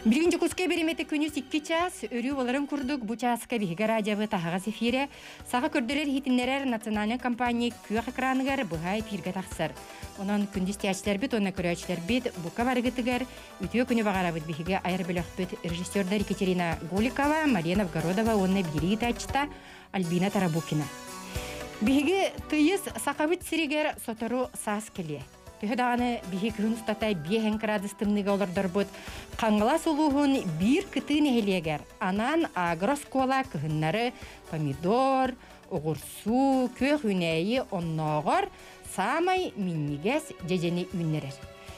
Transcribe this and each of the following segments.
Birinci kuska berimete күнүс 2 час, өрү оларын курдук, бу часка биһиге радиобы тахагас эфире, сага көрдөрөр хитиннерер национальный компания күөх экраныгар быгай тирге тахсар. Онан күндүс тячлар бит, онна көрөчлөр бит, бука баргытыгар, үтүө күнү багарабыт биһиге айыр бөлөкпөт режиссердер Екатерина Голикова, Мария Новгородова, онна бири тачта Альбина Тарабукина. Биһиге тыйыс сакабыт сиригер сотору саас келе. Төһөдағаны биһи күн статай биэһэн кырадыстымныга олордорбут қаңғыла солуғын бир кытын эхелегер. Анан агроскола кыһыннары помидор, оғырсу, көөх үнәйі онноғыр самай миннигес жежени үннерер.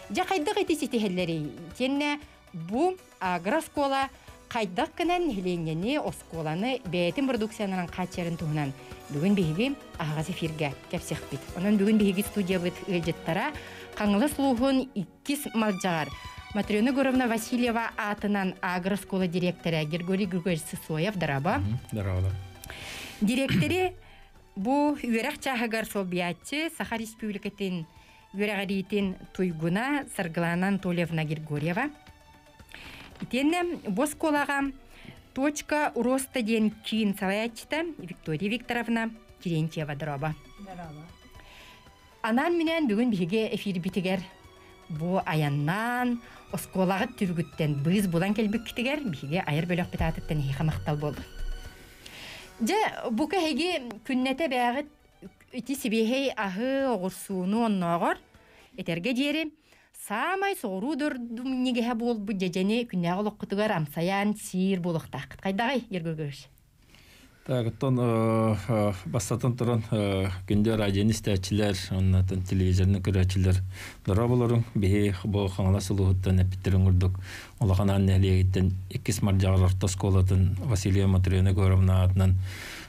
Жа қайдық етесі техеллері. Тенне бу агроскола қайдық кынан эхеленгені осколаны бәйтін продукциянынан қачарын туғынан. Бүгін биһиги ағаз эфирге кепсех бит. Онан бүгін биһиги студия бит ылжыттара қаңылы слуғын 2 малжағар. Матрена Горовна Васильева атынан агроскола директоры Григорий Григорьевич Сысоев. Дараба. Дараба. Директоры бу үйерек чағығар сол биятчы Саха Республикатын үйерегаритин Туйгуна Саргыланан Толевна Григорьева. Итенне босколаға точка роста ден кейін салаячта Виктория Викторовна Терентьева. Дараба. Анан менен бүгін биһиге эфир битигер бу аяннан осколагы түргүттен быз булан келбик китигер биһиге айыр бөлөк битатыттан хихамактал болду. Же бука хеги күннете бягыт ити сибихей ахы огурсууну онногор этерге жери самай соорудор думнигеhe болбу жежени күннәгы локкутугар амсаян сир болуктак. Кайдагай ергөгөш. Тагыттан бастатын туран күндө радио истечилер, оннан телевизорны көрөчүлөр. Дарабаларын бии бу хаңла сулуттан эпиттерин курдук. Улаханан нелегиттен 2 маржагар тосколатын Василия Матрена Горовна атынан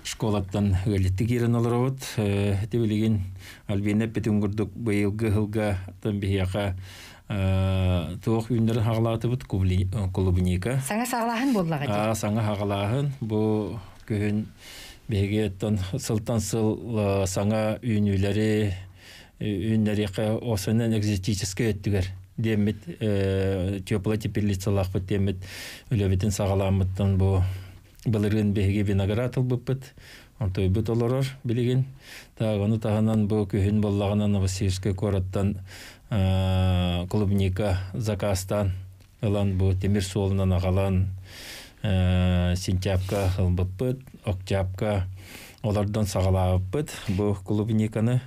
школаттан гэлиттигирен аларабыт. Тебилигин Альбина Петин курдук быйылгы хылга тан бияка тоох үйнөр хагалатыбыт клубника. Саңа сагалаһын боллага. Саңа хагалаһын бу күн бегеттен сылтансыл саңа үйнүләре үйнәриқә осыннан экзотический өттүгер демет теплотеперлицалах демет үлебетин сагаламыттан бу былырын беге виноград албыппыт онтой бут олорор билеген тагыны тагынан бу күн боллагынан Новосибирская кораттан клубника заказтан алан бу темир суолунан агалан сентябрьга хылбыппыт, октябрьга олардан сагалабыппыт бу клубниканы.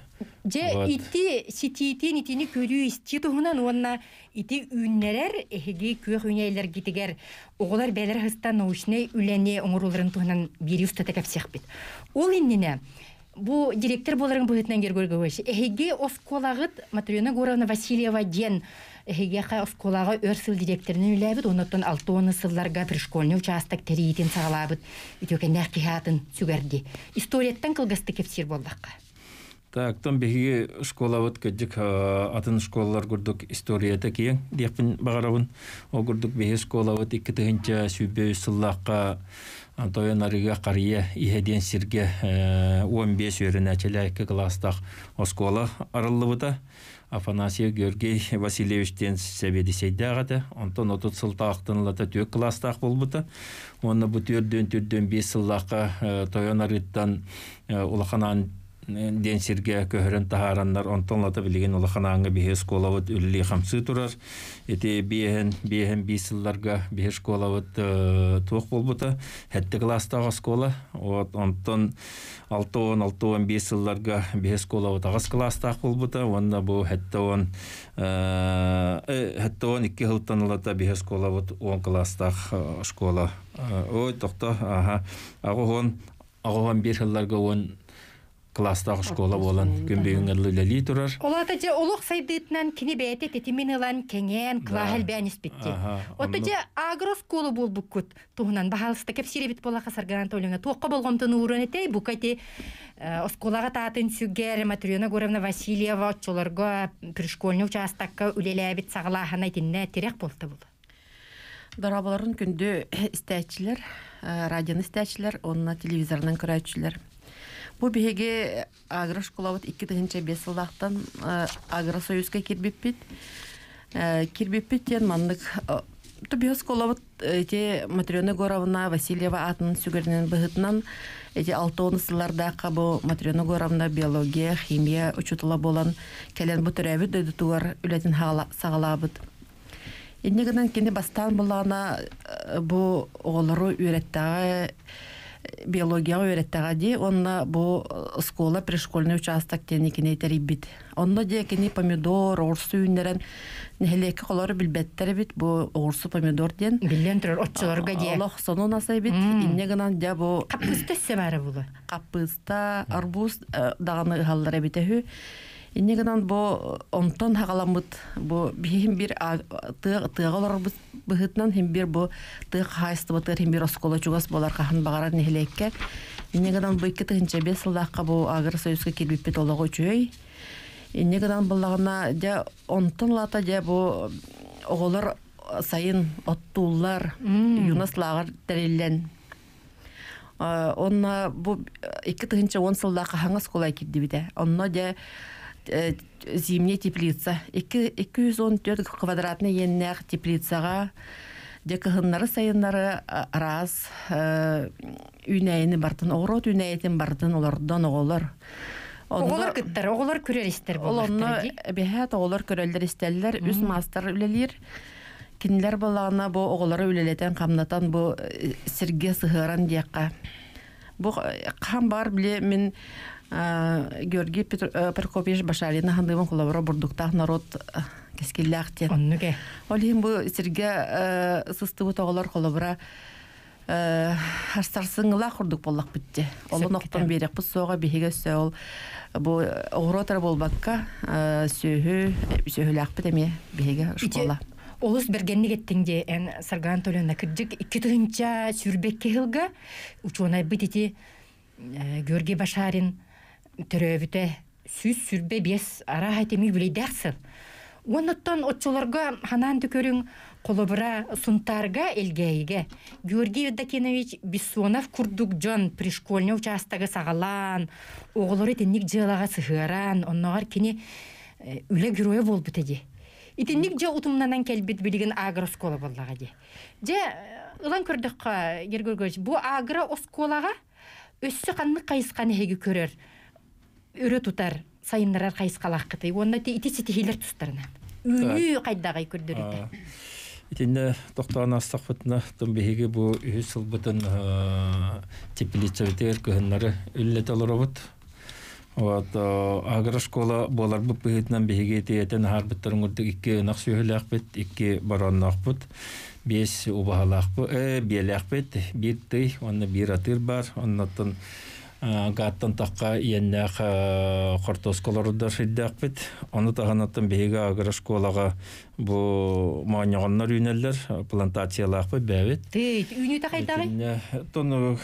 Же ити сититин итини көрүү исти туһунан онна ити үннерер эһиги көөх үнәйлер гитигер оголар бәлер хыстан научный үлене оңоруларын туһунан бири устата кепсех бит. Ол иннене бу директор боларын быһытнан гергөргөш эһиги осколагыт Матрена Горовна Васильева ден эһиге осколагы өрсүл директорын үләбит, оннан 6 сылларга пришкольный участок теритин сагалабыт. Итөкеннәк кихатын сүгәрди. Историяттан кылгасты кепсир болдакка. Так, там беги школавыт көддік атын школалар күрдік историята кейін дейпін бағарабын. О күрдік беги школавыт 2-тігінші сүйбе сыллаққа Антойын арыға қария ихеден сирге 15 өрін әчелі 2 кластақ оскола арылыбыда. Афанасий Георгий Васильевичтен сәбеді сейді ағады. Антон 30 сылтақтың лата 2 кластақ болбыда. Оны бұ түрден 5 сыллаққа Тойын арыттан улақанан ден сирге көһөрөн тахараннар онтонлата билеген улаханаңга бие школавыт үлли хамсы турар. Эти биен 5 сылларга бие школавыт туох болбута. Хетте класстагы школа. Вот онтон 6-15 сылларга бие школавыт агас класстак болбута. Онда бу хетте 2 хылтанлата бие школавыт 10 класстак школа. Ой токта агон 1 сылларга 10 класстағы школа болан күнбейін әлілі тұрар. Олата же олық сайдытынан кені бәйті тетімін ұлан кәңен клағал бән іспетті. Ота же агросколы бол бұққыт тұғынан бағалысты кәпсіребет бола қасарған толыңа. Тоққа болғымтын ұрын әтей бұқайты осколаға татын сүгер Матрена Горовна Васильева отчыларға пришкольны участаққа үлелі әбет сағылағын айтынна терек болты бұл. Дарабаларын күнді істәтчілер, радионы істәтчілер, онына телевизорынан көрәтчілер. Бу биһиге агрошколавыт 2-5 сылдактан агросоюзга кирбиппит. Кирбиппит тен маннык Тубиос коловут эти Матрёна Горовна Васильева атын сүгернен быһытынан эти 6 сылларда кабы Матрёна Горовна биология, химия учутула болан келен бу төрөбү дөдүтугар үлетин сагалабыт. Иннегенен кини бастан булана бу оголору үйрәттәге биология үйрәттәге ди, онна бу школа пришкольный участок теникине терибит. Онна де кини помидор, орсу үннерен нехелеке колору билбеттер бит, бу орсу помидор ден. Билен турар отчолорга де. Аллах сонун асай бит. Иннегенен де бу Капыста семары булы. Капыста, арбуз даганы халлары битехү. Иннегенен бу онтон хагаламыт, бу бихим бир тыгалар быһытнан хим бир бу тыг хайсты бутыр хим бир оскола чугас болар кахан багарар нехелекке. Иннегенен бу 2-5 сыллакка бу Агр Союзга килбип бит олого чөй. Иннегенен буллагына де онтон лата де бу оголор сайын оттуулар, юнаслагар тереллен. Онна бу 2-10 сыллакка хаңас колай кирди бите. Онна де зимняя теплица. 214 квадратный еннәк теплицага декахыннары сайыннары раз үйнәйіні бартын, оғырот үйнәйетін бартын олардан оғылар. Оғылар кыттар, оғылар көрер істер болар. Оларны бәхәт оғылар көрелдер істелілер, үз мастар үлелер. Кинлер болағына бұл оғылары үлелетен қамнатан бұл сірге сығыран дейққа. Бұл қам бар біле мен Георгий Прокопьевич Башарина хандывын құлабыра бұрдықтақ народ кескелі ақтен. Оннуге. Олейін бұл сірге сысты бұт оғылар құлабыра харстарсыңыла құрдық болақ бітті. Олы ноқтан берек біз соға бейге сөйл. Бұл оғыротар болбаққа сөйлі ақ бітеме бейге школа. Олыс бергенник еттіңде ән Сарган Толена кірдік 2 түгінші сүрбекке хылға учуонай бітеті Георгий Башарин төрөбүтө сүз сүрбе бес ара хайтеми билейдаксыл. Онуттан отчолорга ханан түкөрүң колобура сунтарга элгейге Георгий Евдокинович Бессонов курдук жон пришкольный участогы сагалан, оголору тенник жылага сыгыран, онногар кини үле героя болбут эди. Итинник же утумнанан келбит билген агроскола боллага де. Же ылан көрдөккө Гергоргоевич, бу агросколага өссі қанны қайысқаны хеге көрер, өрі тұтар, сайынларар қайысқалақ қытай. Онна ити-сеті хейлер тұстарынан. Үні қайдағай көрдір еті. Итинне тоқтаған астақ бұтына тұн бейге бұл үйі сыл бұтын теплица бітер көхінлары үллет алыр бұт. Агра школа болар бұп бұғытынан бейге тейетін har бұттарын көрдік 2 нақ сүйілі ақпет, 2 баран ақпет. 5 убахалақ биелі ақпет, 1 тый, онна 1 атыр бар, оннаттан гаттан таққа иеннәқ қортосколарыдар шидді ақпет. Оны тағанаттан бейге агра школаға бұл маңағанлар үйнелер, плантациялы ақпет бәвет. Үйні тақайдағай? Тоны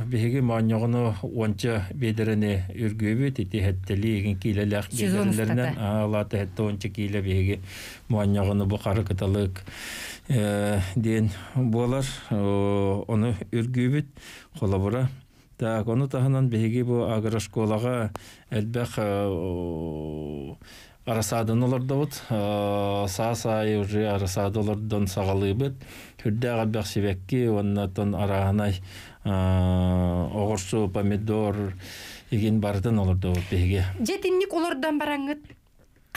бейге маңағаны онча бедеріне үргөбет, еті әттелі еген кейлелі ақ бедерлерінен алаты әтті онча кейлі бейге маңағаны бұл қары каталык ден болар, оны үргөбет, қолабыра. Так, оны тағынан бейге бұл агра школаға әлбәқ арасадын оларды бұд. Саа-сай уже арасады олардан сағалы бұд. Хүрдәғ әлбәқ себекке, оннатын арағынай оғырсу, помидор еген бардын оларды бұд бейге. Жетінник олардан бараңыт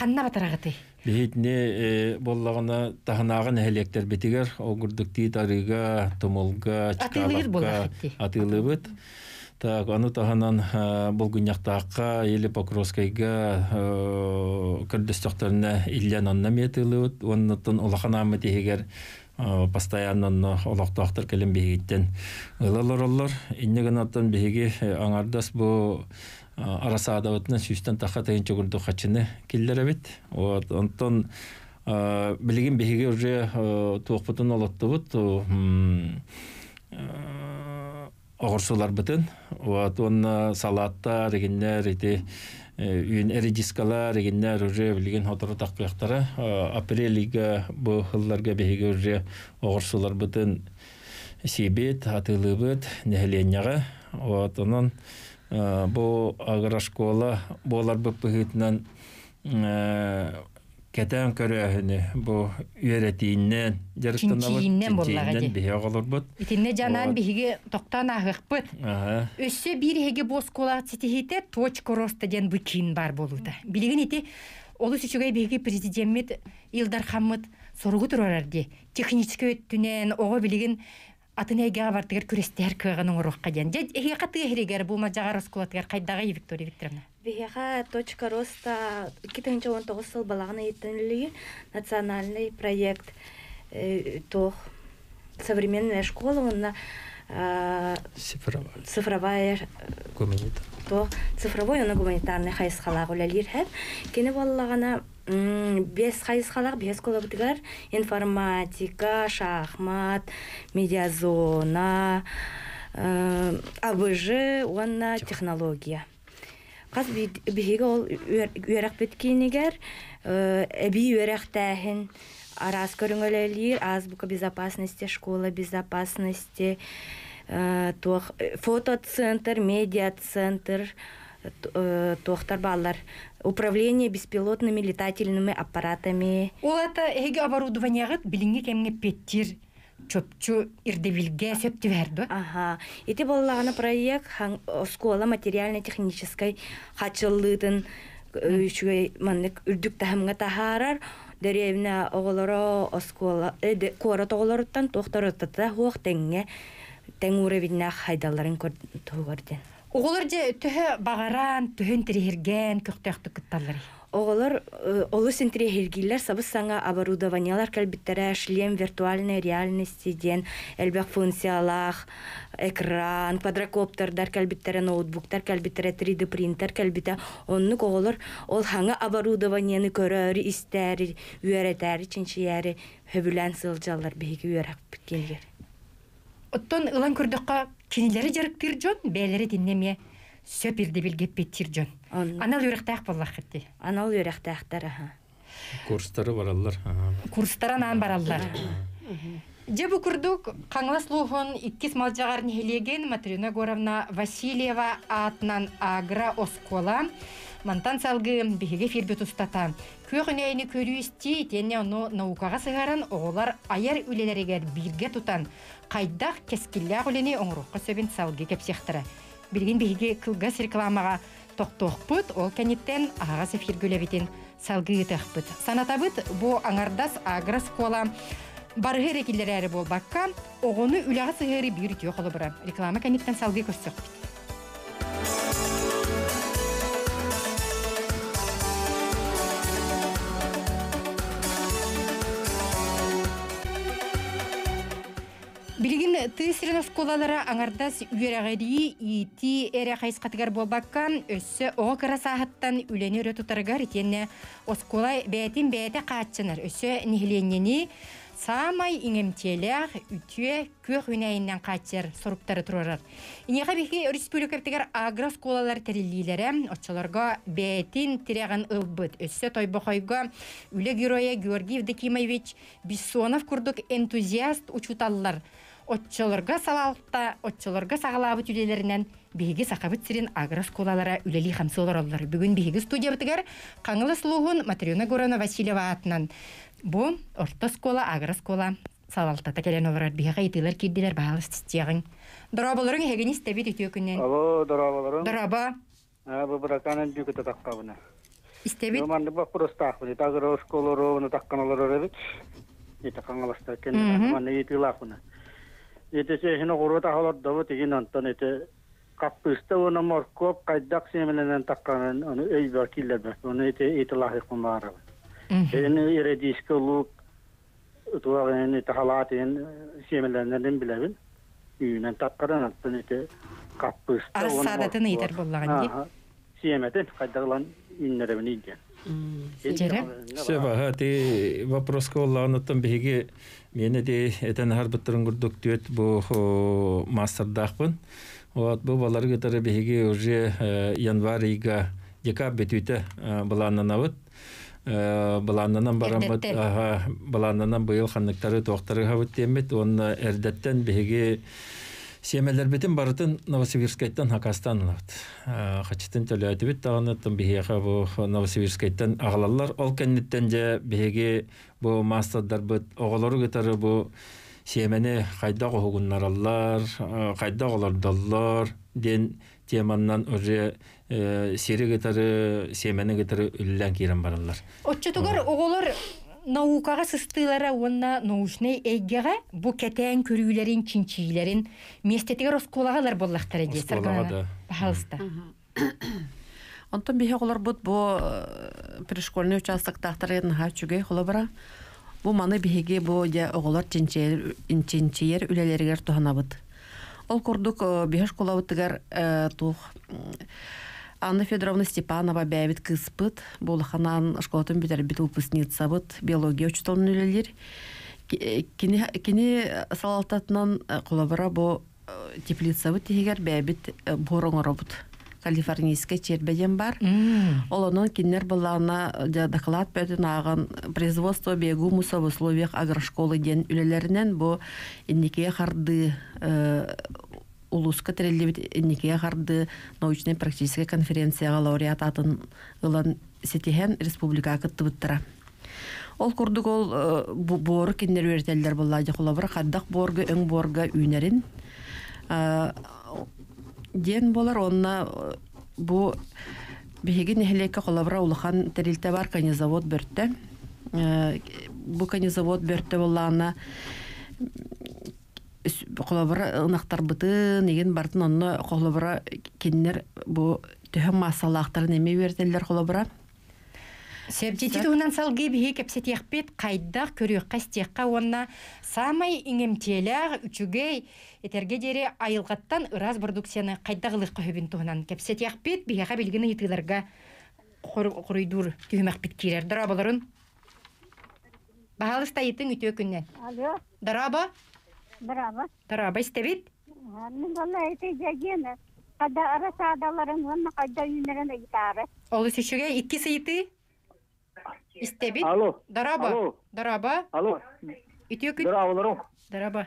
қанна батырағыты? Бейітіне боллағына тағынағын әлектер бетігер, оғырдықти тарыға, тұмылға, чықалаққа атылы бұд. Так, аны тағанан бұл күнняқтаққа, елі Покровскайға көрдістіқтарына иллен анна метілі өт. Оннытын олақанамы тегер постоянно олақтақтар кәлім бейгеттен ұлалар олар. Иннеген аттан бейге аңардас бұл арасада өтінен сүйістен таққа тайын чөгірді қачыны келдер әбет. Онтан білген бейге уже туақпытын олатты бұд. Оғырсулар бұтын. Онна салаттар, егенлер, үйін әрі-дискалар, егенлер уже білген отыры тақпияқтары. Апрелиға бұл ғылларға бейге уже оғырсулар бұтын сейбет, атылы бұт, нәхіленяға. Онын бұл агра школа болар бұп бұғытынан Кетен көрәһіне бу үйрәтиіннен Чинчииннен боллаға де. бихе олорбут. Итинне жанан биһиги тоқтан ахықпыт. Ага. Өссө бир хеге бос кола цитихите точка роста ден бу чин бар болууда. Билигин ити олус үчүгэй биһиги президент Илдар Хаммыт соргу турар ди. Технический өттүнен ого билигин атынайга бартыгар күрестер кыганын урукка ден. Же эге каты херегер бу мажагар сколатгар кайдагы Виктория Викторовна. Биһига точка роста 2019 жыл балагына еттенлиги национальный проект современная школа на цифровая цифровой гуманитарный хайсхалак үлелир хәп. Кене баллагына без хайсхалак без школа битгар информатика, шахмат, медиазона, АБЖ, уанна технология. Каз биһиге ол үйрәк биткенигер эби үйрәктәһин арас көрүңөлөлөр азбука безопасности, школа безопасности, фотоцентр, медиацентр, тохтар баллар, управление беспилотными летательными аппаратами. Ол это эге оборудованиягыт билинге кемге петтир чөпчү ирдевилге сөптү берди. Ага. Эти баллагана проект школа материально-технической хачыллыдын үчүгэй маннык үрдүк тахымга тахарар деревня оголоро школа кора тоголоруттан тохторотта хуак теңге тең уровеньна хайдаларын көрдү. Оголор же төһө багаран, төһөн тирерген көктөктү кытталлар. Оголор олус интерьергилер сабыз саңа оборудованиялар калбиттере шлем виртуальной реальности ден элбек функциялах экран, квадрокоптердар калбиттере ноутбуктар калбиттере 3D принтер калбите оннук оголор ол хаңа оборудованияны көрөрү истери үйрөтери чинчияри хөбүлән сылжалар биги үйрәк биткенлер. Оттон ылан көрдөккө кинилери жарыктыр жон, бээлери диннеме сөпирди билгеп беттир жон. Анал үйрәктәк боллак хитти. Анал үйрәктәктәр аха. Курстары бараллар. Курстаран бараллар. Же бу курдук каңласлугун иккис малжагарын хелеген Матрена Горовна Васильева атынан агра оскола мантан салгы биһиге фирбет устата. Көйгөнөйүнү көрүсти тене ону наукага сыгаран оголар аяр үлелеригер бирге тутан кайдак кескиллер үлени оңрукка сөбүн салгы кепсехтара. Билген биһиге кылгас рекламага токтоқпыт, ол кәнеттен ағаға сефир гөлебетін салғы тұқпыт. Санатабыт бұ аңардас агроскола барғы рекелер әрі бол баққа, оғыны үліға сығыры бүйір түйе қолы бұра. Реклама кәнеттен салғы көстіқ. Билигин тысырын осколалара аңардас үйерағари ити әрі қайыз қатығар болбаққан өссі оғы қырасағыттан үлені өрі тұтарығар етенне оскола бәйтін бәйті қатшыныр. Өссі нехіленнені самай иңемтелер үтіе көк үнәйіннен қатшыр сұрыптары тұрарар. Инеға беке республикаптығар агросколалар тәрелейлері отчаларға бәйтін тіреген ұлбыт. Өссі тойбақойға үлі героя Георгиев Декимович Бессонов күрдік энтузиаст учуталылар. Отчолорга салалта, отчолорга сағалабы түлелерінен биһиги сақабыт сирин агросколалара үлели хамсылар олар. Бүгін биһиги студия бітігер қаңылы слуғын Матрена Горовна Васильева атынан. Бұл орта скола, агроскола салалтата келен олар. Биһиға етілер кейділер бағалы стистияғын. Дұрабаларың хегені стебет өтіе күннен. Алло, дұрабаларың? Дұраба. Бұл бұраканын бүкіті таққабына. Истебет? Өманды бақ бұрыс тақпыны. Агросколары таққан олар өребет. Еті қаңыласта кенді. Етесе хина горota халарда теген антан ете каппыста оны моркоп кайдак семенен таккан аны өйбөр киллер оны ете лахык мара. Эне иредисколук туагын ете халатын семенлерден билебин. Үйнен таккаран антан ете каппыста оны арсадатын ыйтар боллаган ди. Семетен кайдагылан иннеребин иген. Сева, ты вопрос колланаттан биһиги мене де этен харбыттырын гурдук түет бу мастер-дахпын. Вот бу балар гытары биһиги уже январь-ига декабрь түте баланнанабыт. Баланнанан барамбыт, баланнанан быйыл ханныктары тоқтары хабыт темет. Он эрдеттен биһиги Семелер битин барытын Новосибирскайттан Хакастан лавт. Хачтын төлөтү бит тагынаттан бихега бу Новосибирскайттан агалалар ол кеннеттен же бихеге бу мастардар бит оголору гетары бу семени кайда когуннараллар, кайда олордоллор ден теманнан уже сири гетары семени гетары үллән кирен баралар. Отчетугар оголор наукага сыстылара онна научный эйгега бу кетен көрүүлерин чинчилерин местетигер осколагалар боллактар ди саргана бахалста. Онтон бихе олар бут бу пришкольный участоктактарын хачуге холобара. Бу маны бихеге бу я оголор чинчиер үлелергер туханабыт. Ол курдук бихе школабыттыгар тух Анна Федоровна Степанова бәбит кыспыт, болханан школатын битер бит выпускница бит, биология учтон үлелер. Кини салалтатынан колабора бу теплица бит тигер бәбит бороңора бит. Калифорнийская чербеден бар. Олонон кинер балана доклад бөтен аган производство бегумуса в условиях агрошколы ден үлелеринен бу инникея харды Улуска треллебит инникея харды научная практическая конференцияга лауреат атын ылан сетихен республика кыттыбыттыра. Ол курдук ол бору кинер өртелдер булла жакулабыр каддак борга өң борга үйнерин. Ден болар онна бу беге нехлеке колабыра улахан терилте бар конезавод бөртте. Бу конезавод бөртте буллана колабыра ынактар бытын еген бартын онно колабыра киннер бу төһөм массалактарын эме бертеллер колабыра. Себжети туунан салгы бихи кепсетиякпет кайдак көрүк кастиякка онна самай иңемтелер үчүгей этерге дере айылгаттан ыраз продукцияны кайдагылыкка хөбүн туунан кепсетиякпет бихига билгени итыларга курuydur түймөкпит кирер дарабаларын. Бахалыста итин үтө күннен. Алло. Дараба? Дараба истебит? Мен валла эти жагена. Када арасадаларын ванна кайда үйнерен гитара. Олы сүшүгө 2 сыйты? Истебит? Алло. Дараба? Алло. Дараба? Алло. Үтө күн? Дарабаларым. Дараба.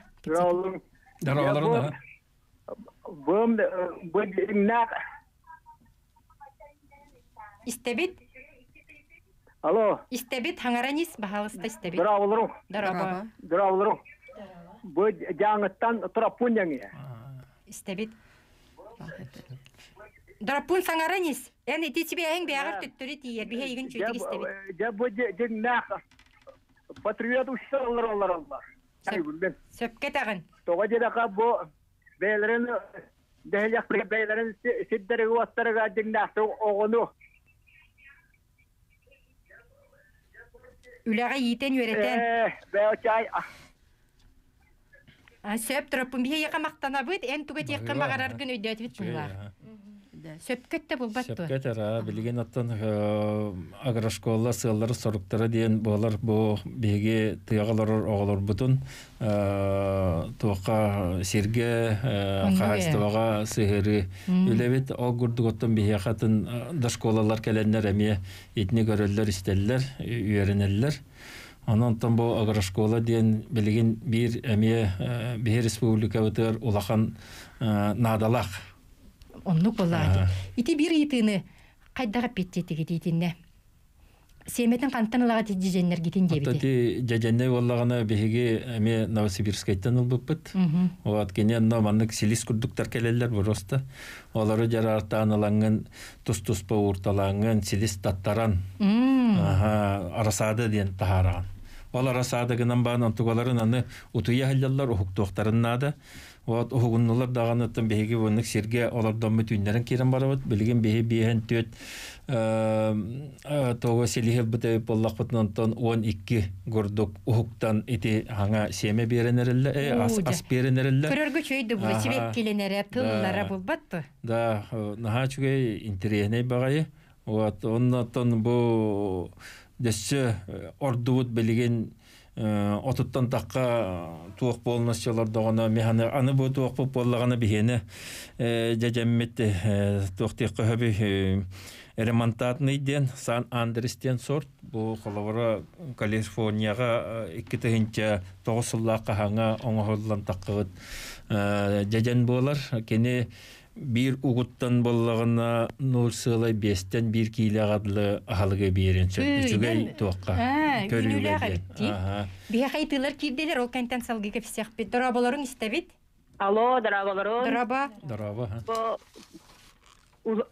Дарабаларын да. Бом бөдүннак. Истебит? Алло. Истебит хаңаранис бахалыста истебит. Дарабаларым. Дараба. Дарабаларым. Бу жаңыттан турапун жаңы. Истебит. Дарапун саңаранис. Эни тебе эң бягыр төттөрү тиер бихе игин чөйдүк истебит. Я бу деңнак. Патриот ушалар алар. Ай бүлбен. Сөпкө тагын. Тога жедака бу бейлерин дehjak бейлерин сиддерге ваттарга деңнак огону. Үлага йитен үйрөтен. Беочай. Сөп дарапун бихе яка мактанабыт, эн туга теккен багарар күн өйдөтүбүт булар. Сөпкөттө булбатту. Сөпкөтара билген аттан агрошкола сыллары соруктары диен болар бу беге тыягалар оголор бутун тока сирге хастага сыгыры үлебит ол гурдуготтон беге хатын да школалар келеннер эме этни көрөллөр истеллер үйренеллер. Анан бу агрошкола диен билген бир эме бир республика өтөр улахан надалак. Оннук боллаады. Ити бир итыны кайдага петтетиги дейтинне. Семетин кантан алага тиженнер гитин дебити. Тати жаженне боллагана беге эме Новосибирскайттан улбуппут. Вот кенен номаннык силис курдуктар келелер просто. Олары жарартан аланган тус-тус паурталанган силис таттаран. Арасады диен тахараган. Ол арасады гынан баан тугаларын аны утуя халлалар ухуктуктарын нада. Вот угуннулар даганаттан беге воннык сирге олардан бүтүннөрүн кирен барабыт билген беге биен төт тога селихел бите боллакпытынан 12 гордук ухуктан ити хаңа семе беренерелле ас беренерелле көрөргө чөйдү бул себеп келенере тыллара булбатту. Да нахачуге интерене багайы. Вот оннан бу дэсче ордуут билген отуттан таққа туақ болнасчалар дағана механы аны бу туақ боп боллаганы бихене жажамметте туақтиққа хөбі ремонтатный ден Сан Андрестен сорт бу холовара Калифорнияга 2-нче 9 сыллакка хаңа оңоһоллан таққыт жажан болар кене bir uğuttan bolлагына 0 сылай 5-тен 1 килограммлы ахалыга беренче үчүгөй туакка көрүлөдү. Бия кайтылар кирделер ол кантан салгы кепсек бит дорабаларың истебит. Алло, дорабаларың. Дораба.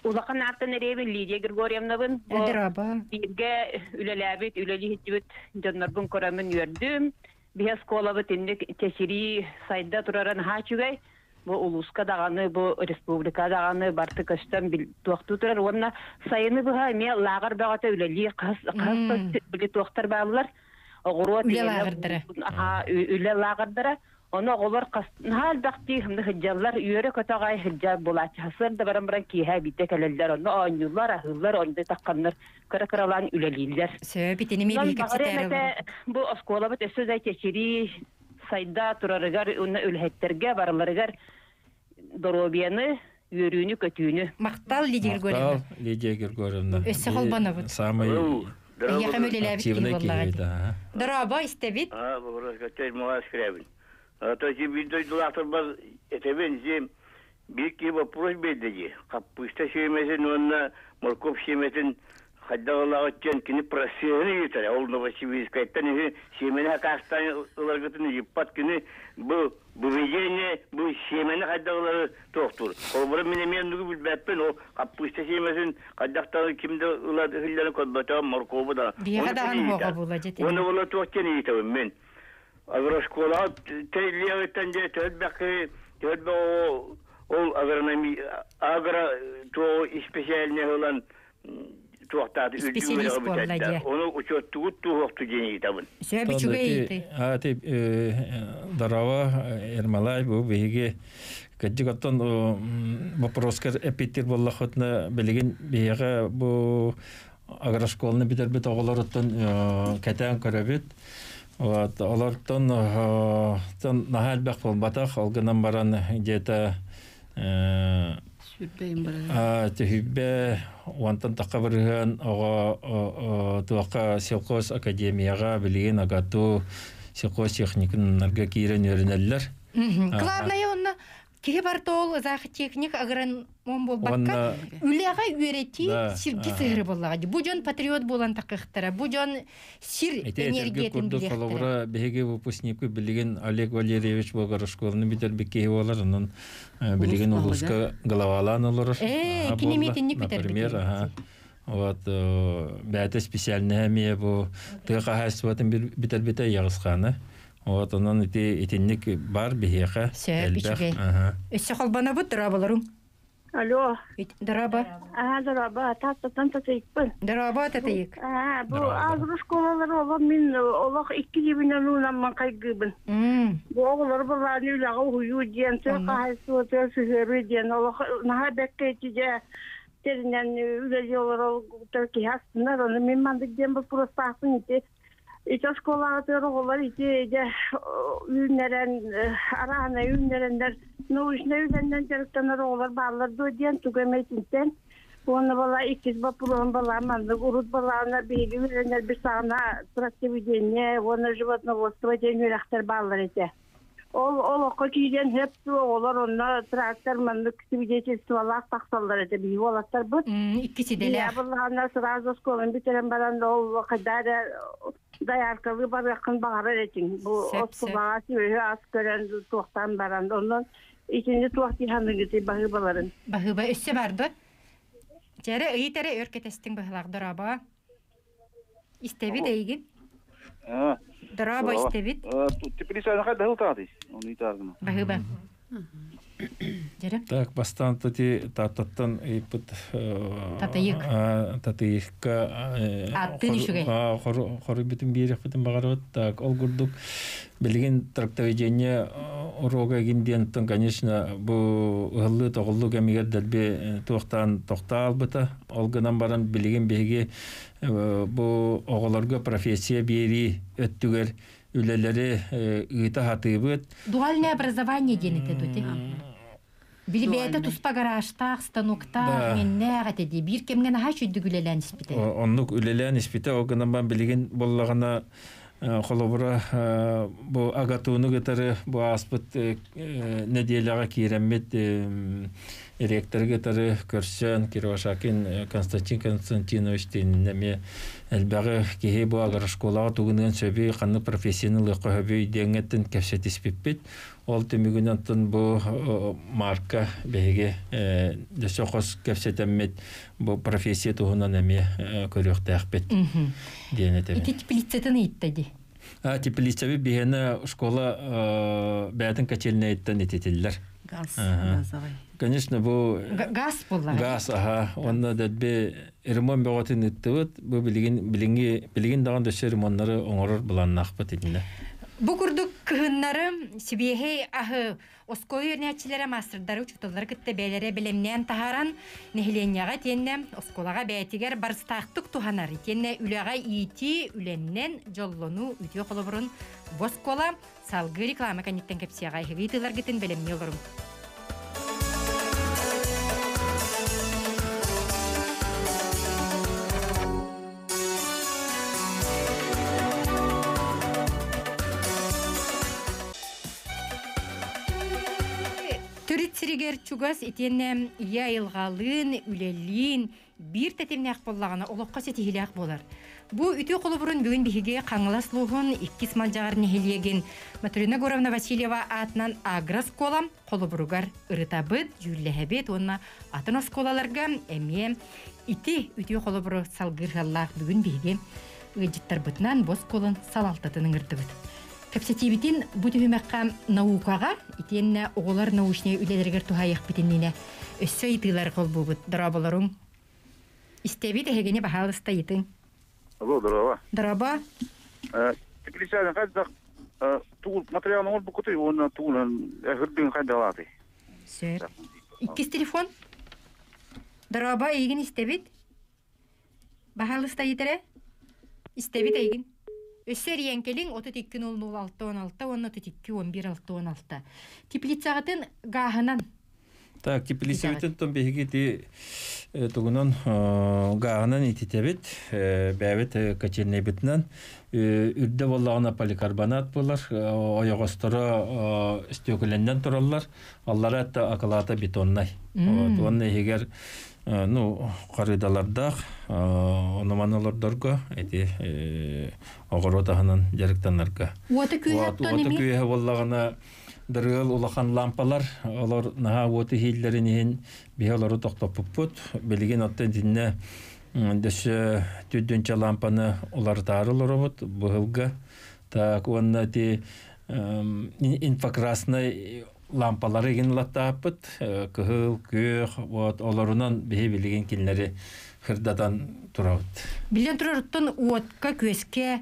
Улакан аттан эребин Лидия Григорьевнабын. Дораба. Бирге үлеләбит, үлели хитбит, жаннарбын көремин үрдүм. Бия сколабыт инде тешири сайда тураран хачугай. Бу улуска даганы, бу республика даганы барты каштан туакту турар. Онна сайыны буга ме лагар багата үлели кас биле туактар балар. Огурот үле лагардыра. Оны олар хал бакти хымды хиджаблар үйөрө көтөгай хиджаб булат. Хасырда барам-барам киһә бите келелдер. Оны оңюлар, ахыллар, онда такканнар, кыры-кыралан үлелилер. Сөбитени меби кепсетер. Бу осколабыт эсөзай течири сайда турарыгар, уны үлһеттерге барларыгар доробияны, үйөрүүнү, көтүүнү. Мактал Лидия Григорьевна. Лидия Григорьевна. Өссө холбанабыт. Самый активный киһи. Дораба истебит. Бу көтөр муас киребин. То есть видойлар бар этебен зем бирки вопрос бедеги. Капуста шемесин онна морков шемесин хаддалар өткен кини просены итер. Ол Новосибирская тани шемене кастан уларгытын жиппат кини бу видение бу шемене хаддалар токтур. Ол бир мен нүгү билбеппен ол капуста шемесин каддактан кимде улар хиллерин кодбата моркову да. Биядан хога була жетен. Оны була токтен итем мен. Агрошкола телевизион де төлбәкки төлбә ол агрономи агро то специальный olan туактады специалист боллади. Оны учетту туакту дени табын. Сөбү чугайты. Тип дарава Ермалай бу беге кадҗигаттан вопроскар эпитер боллахотна белеген беге бу агрошколны бит оголорттан катан карабет. Вот, олартон нахал бак болбатах, алгынан баран где-то тихибе вантан тақабырған туақа сельхоз академияға білген агату сельхоз техникнарга кирен өрінелер. Главное, он кеге бартол зах техник агран болбакка үлега үйрети сирги сыгыры боллагы. Бу жон патриот болан такыктара, бу жон сир энергиятын билектер. Беге выпускнику билген Олег Валерьевич Богарошковны битербекке болар, анан билген улуска головалан олар. Кинеметинник битербекке. Например, вот бәте специальная мия бу тыгахасватын битербете ягысханы. Вот онан итинник бар бихеха. Сөбичүгей. Өссө холбана бут дарабаларың. Алло. Дараба. Дараба, таттан татайыкпын. Дараба татайык. Бу агрошколалар олар мен олар 2000 унан кайгыбын. Бу олар буларны үләгә хуyu дигән сөкәһәсү төсүрү дигән олар наһа бәккәтиҗә тернән үләҗә олар төрки хастыннар, аны мен мандык дигән бу простасын ите. İçe şkolada oğullar içe ünleren arana ünlerenler noşne ünlerinden çarıktanlar oğullar bağlar diyen tükemetinten onu bala ikiz bapulun bala mandık urut balana bilgi verenler bir sana traktivideniye onu животноводство denürekter bağlar ete. Ol okuyucudan hepsi oğullar onunla traktör mandık свидетельстволар taksallar ete bir oğlatlar bu. İkisi de Ya bunlar sırada şkolun bitiren baran da o kadar Dayarkavı var yakın bağırar için. Bu oskulağa sürüyor askeren tuğtan baran. Ondan içinci tuğat yihanı gitti bahıbaların. Bahıba üssü vardı. Jere ıyıtere örketestin bahılar daraba. İstebi deygin. Daraba istebit. Теперь я хотел татись. Он и так. Bahıba. Так, бастан таттан ипут татыйыкка хорубитин бирихбитин багарабыт. Так, ол курдук билген трактоведение урога гиндиентен, конечно, бу ыллы тоголлу кемигер делби туактан токталбыта. Ол гынан баран билген беги бу оголорго профессия бери өттүгер үлелери ыйта хатыбыт. Дуальное образование денете доте. Билбейте туспа гаражтах, станоктах, меннег атеди. Бир кемген аха чүйдүк үлелен испите. Оннук үлелен испите, огынан билген боллагана холобура бу агатууну гытары бу аспыт неделяга киреммет ректор гытары көрсөн Кировашакин Константин Константинович тенеме элбагы кеhe бу агар школага тугунан сөбү канны профессионал көбөй деңеттен кепсет испиппит. Ол төмүгүнөн бу марка беге десокос кепсетеммет бу профессия тугунан эме көрөктөкпет. Денете. Теплицетен иттеди. Теплицеби бигене школа бәтин качельнейттен итетиллер. Газ. Конечно, бу газ булла. Газ, ага. Онда дәтбе ремонт бөгөтүн иттебит. Бу билген даган дөшөр ремонтлары оңорор буланнакпыт идинде. Бу курдук кыһыннары сибиэхей аһы оской өрнәчиләре мастердары учуталлар кытта бәйләре белемнән таһаран нехленяга тенне осколага бәйтигәр барстактык туханар тенне үләгә ити үленнән жоллону үтү холобрун боскола салгы реклама каниттен кепсиягай хевитилар гитен белемне олорум. Түритсиригер чугас итеннем ия илгалын, үлелин, бир тетемнәк боллагана олоққа сетихиләк болар. Бу үтү қолыбырын бүгін бихиге қаңылас луғын 2 малжағар нехелеген Матрина Горовна Васильева атынан агросколам қолыбыругар ырытабыт, жүлләхәбет, онна атын осколаларға әме ити үтү қолыбыры салгырғаллақ бүгін бихиге ыжыттар бұтынан бос қолын салалтатының ыртыбыт. Капсативитин бутүмәккә наукага итенне оголар научный үлелергер тухайык битинне өссө итылар кол бубут дарабаларың истебит хегене бахалыста итин. Алло, здорово. Дараба. Теплицадан кайда тул материалны ол букуты, он тулын хырдын кайдалаты. Сер. Иккис телефон. Дараба иген истебит. Бахалыста итере. Истебит иген. Өссер янкелин 32-0-16-16, онна 32-11-16. Теплицагатын гаханан. Так, теплицагатын тон беги ти тугунан гаханан ититебит, бәбит каченнебитнан үрдө боллагына поликарбонат булар, оягостора стөкөлөндөн тураллар. Аллар атта акалата бетоннай. Онны егер коридаларда ономаналардырга эти огоротаханан жарыктанарга. Уаты күйе боллагына дырыл улахан лампалар, олар наха уаты хиллеринен бихалары токтоппут, билген аттан динне дөшө түддүнчө лампаны олар таарылырбыт, быгылга. Так, онна ти инфракрасный лампалары генлаттапыт, кыһыл, күйөх, вот оларынан бихи билген кинлери хырдадан турабыт. Билен турарыттан уатка көске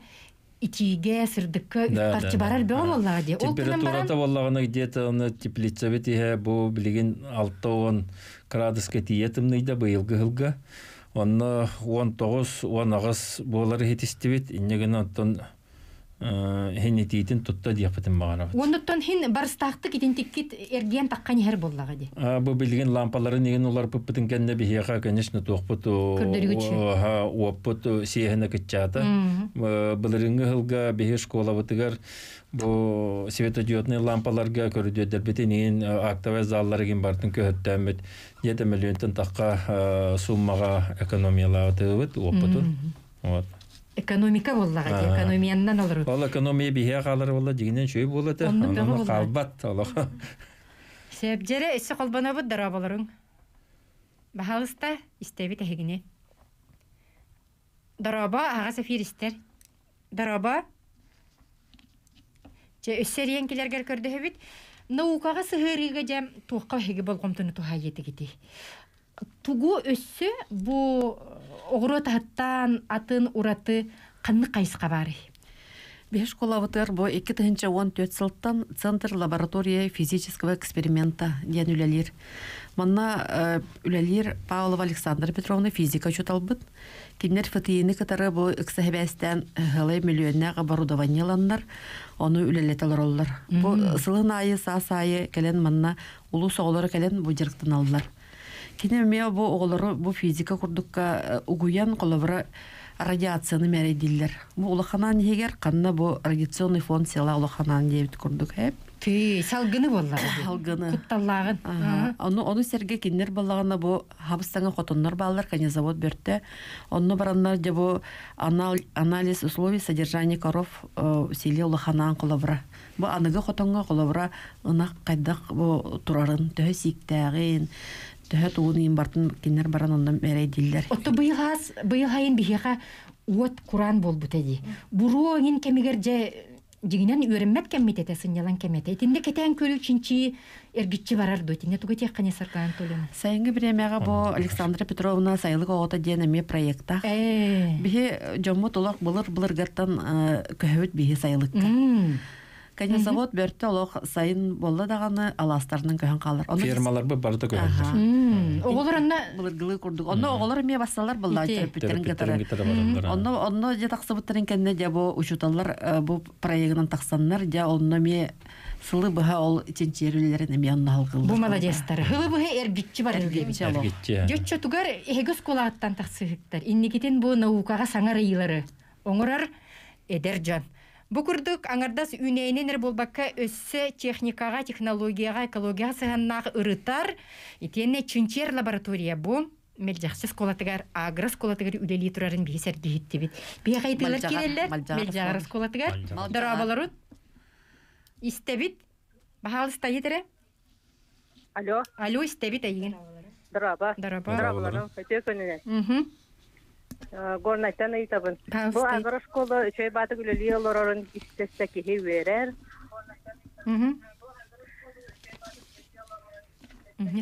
итиге сырдыкка үткарчы барар бе олаллага де. Температурата боллагына где-то оны теплица битиhe бу билген 6-10 градуска тиетимнийде быйылгы хылга. Онны 19-10 агыс болары хетистибит, иннеген аттан хенетитин тутта диапытын багарабыт. Ондоттон хин барстактык итинтиккит эрген таккан хер боллага де. Бу билген лампалары неген олар пыппытын кенне бихига, конечно, тохпут оппут сиехне кытчата. Былырыңгы хылга бихи школабытыгар бу светодиодный лампаларга көрдөдер битинин актовый заллары ген бартын көһөттөмөт. 7 миллионтан такка суммага экономиялаатыбыт оппутун. Вот. Экономика боллага де, экономияннан олар. Ол экономия бихе калар болла дигинен шөй болата. Аны калбат алга. Себжере эсе колбанабыт дарабаларың. Бахалыста истебит хегине. Дараба ага сафиристер. Дараба. Же өссерен килергер көрдөбүт. Наукага сыгырыга жам туакка хеге болгомтуну тухайети кити. Тугу өссө бу огуро таттан атын ураты канны кайсыка бары. Беш школабытыр бу 2014 сылттан Центр лаборатория физического эксперимента ден үлелер. Манна үлелер Павлова Александра Петровна физика чуталбыт. Кинер фатиини кытары бу ыксахебестен хылай миллионнага оборудованияланнар, оны үлелетелер оллар. Бу сылын айы саасайы келен манна улус оголору келен бу жырыктан алдылар. Кине мея бу оголору бу физика курдукка угуян колобра радиацияны мәрейдиллер. Бу улаханан егер канна бу радиационный фон села улаханан дебит курдук хеп. Салгыны боллар. Салгыны. Кутталлагын. Оны серге кинер баллагана бу хабыстаңа хотоннор баллар конезавод бертте. Онны бараннар же бу анализ условий содержания коров селе улаханан колобра. Бу аныгы хотонга колобра ынак кайдак бу турарын төһө сиктәгин төһө туунын бартын кинер баран ондан мәрейдиллер. Отто быйылайын бихеха уот Куран болбут эди. Буруоңин кемигер же жигинен үйренмеп кеммитете сынялан кемете. Тинде кетен көрү чинчи эргитчи барар до тинде тугу тек кане саркан толем. Сайынғы біремеға бу Александра Петровна сайылық оғыта денеме проекта. Бихе жомму толақ былыр-былыргаттан көһөбіт бихе сайылыққа. Конезавод бөртті олық сайын болы дағаны аластарының көһін қалыр. Фермалар бұл барды көһілдір. Оғылар онна... Былыргылы құрдық. Онны оғылар ме бассалар бұлда терапиттерін кетірі. Онны же тақсыбыттырын кәнне де бұ ұшуталар бұ проегінен тақсанлар, де онны ме сылы бұға ол ченчерілерін әме онны халқылды. Бұ маладестары. Хылы бұға әргітчі бар. Әргітчі. Жөтчі тұғар егіз қолағаттан тақсығықтар. Иннекетен бұ наукаға саңар иылары. Оңырар әдер жан. Букурдук аңардас үнейненер болбакка өссө техникага, технологияга, экологияга сыганнағы ырытар. Итенне чүнчер лаборатория бу. Мелжақсыз колатыгар, агрос колатыгар үлели турарын бейсер дейітті бит. Бейхайтылар келелер, мелжағарыз колатыгар. Дарабаларут. Истебит. Бахал стайытыры. Алло, истебит айын. Дараба. Дарабаларым. Өте көнінен. Горнайтан айтабын. Бұл ағыр школа үшөй баты күлілі оларын істесті кеге өрер.